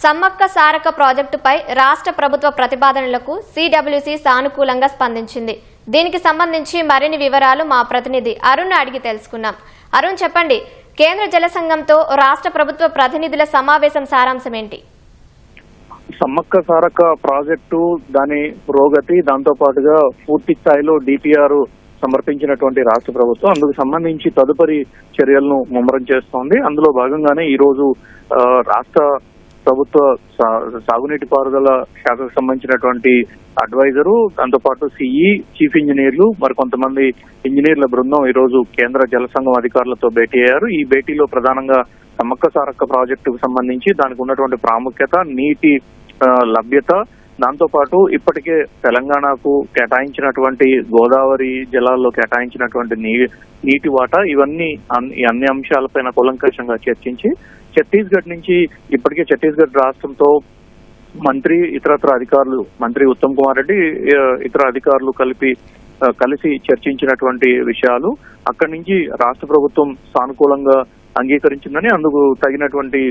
సమ్మక్క సారక్క ప్రాజెక్టుపై రాష్ట్ర ప్రభుత్వ ప్రతిపాదనలకు సిడబ్ల్యూసి సానుకూలంగా స్పందించింది. దీనికి సంబంధించి మరిన్ని వివరాలు మా ప్రతినిధి అరుణ్ అడిగి తెలుసుకున్నాం. అరుణ్, చెప్పండి, కేంద్ర జల సంఘంతో రాష్ట్ర ప్రభుత్వ ప్రతినిధుల సమావేశం సారాంశం ఏంటి? సమ్మక్క సారక్క ప్రాజెక్టు, దాని పురోగతి, దాంతో పాటుగా పూర్తి స్థాయిలో డిపిఆర్ సమర్పించినటువంటి రాష్ట్ర ప్రభుత్వం అందుకు సంబంధించి తదుపరి చర్యలను ముమ్మరం చేస్తోంది. అందులో భాగంగానే ఈ రోజు రాష్ట్ర ప్రభుత్వ సాగునీటి పారుదల శాఖకు సంబంధించినటువంటి అడ్వైజరు, దాంతోపాటు సిఈ, చీఫ్ ఇంజనీర్లు, మరికొంతమంది ఇంజనీర్ల బృందం ఈ రోజు కేంద్ర జల సంఘం అధికారులతో భేటీ అయ్యారు. ఈ భేటీలో ప్రధానంగా సమ్మక్క సారక్క ప్రాజెక్టుకు సంబంధించి దానికి ఉన్నటువంటి ప్రాముఖ్యత, నీటి లభ్యత, దాంతో పాటు ఇప్పటికే తెలంగాణకు కేటాయించినటువంటి గోదావరి జలాల్లో కేటాయించినటువంటి నీటి వాటా, ఇవన్నీ అన్ని అంశాలపైన కూలంకషంగా చర్చించి ఛత్తీస్గఢ్ నుంచి ఇప్పటికే ఛత్తీస్గఢ్ రాష్ట్రంతో మంత్రి, ఇతరత్ర అధికారులు, మంత్రి ఉత్తమ్ కుమార్ రెడ్డి, ఇతర అధికారులు కలిసి చర్చించినటువంటి విషయాలు, అక్కడి నుంచి రాష్ట్ర ప్రభుత్వం సానుకూలంగా అంగీకరించిందని, అందుకు తగినటువంటి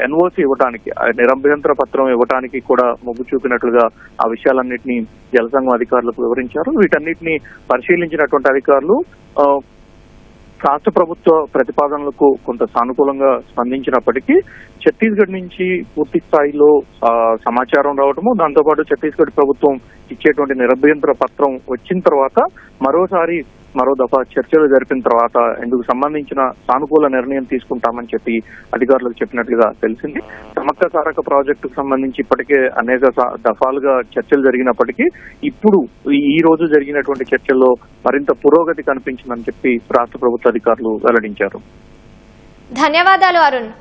ఎన్ఓసి ఇవ్వడానికి, నిరభ్యంతర పత్రం ఇవ్వడానికి కూడా మొగ్గు చూపినట్లుగా ఆ విషయాలన్నింటినీ జలసంఘం అధికారులకు వివరించారు. వీటన్నిటిని పరిశీలించినటువంటి అధికారులు రాష్ట్ర ప్రభుత్వ ప్రతిపాదనలకు కొంత సానుకూలంగా స్పందించినప్పటికీ ఛత్తీస్గఢ్ నుంచి పూర్తి స్థాయిలో సమాచారం రావటము, దాంతోపాటు ఛత్తీస్గఢ్ ప్రభుత్వం ఇచ్చేటువంటి నిరభ్యంతర పత్రం వచ్చిన తర్వాత మరో దఫా చర్చలు జరిపిన తర్వాత ఇందుకు సంబంధించిన సానుకూల నిర్ణయం తీసుకుంటామని చెప్పి అధికారులకు చెప్పినట్లుగా తెలిసింది. సమ్మక్క సారక్క ప్రాజెక్టుకు సంబంధించి ఇప్పటికే అనేక దఫాలుగా చర్చలు జరిగినప్పటికీ ఇప్పుడు ఈ రోజు జరిగినటువంటి చర్చల్లో మరింత పురోగతి కనిపించిందని చెప్పి రాష్ట్ర ప్రభుత్వ అధికారులు వెల్లడించారు. ధన్యవాదాలు అరుణ్.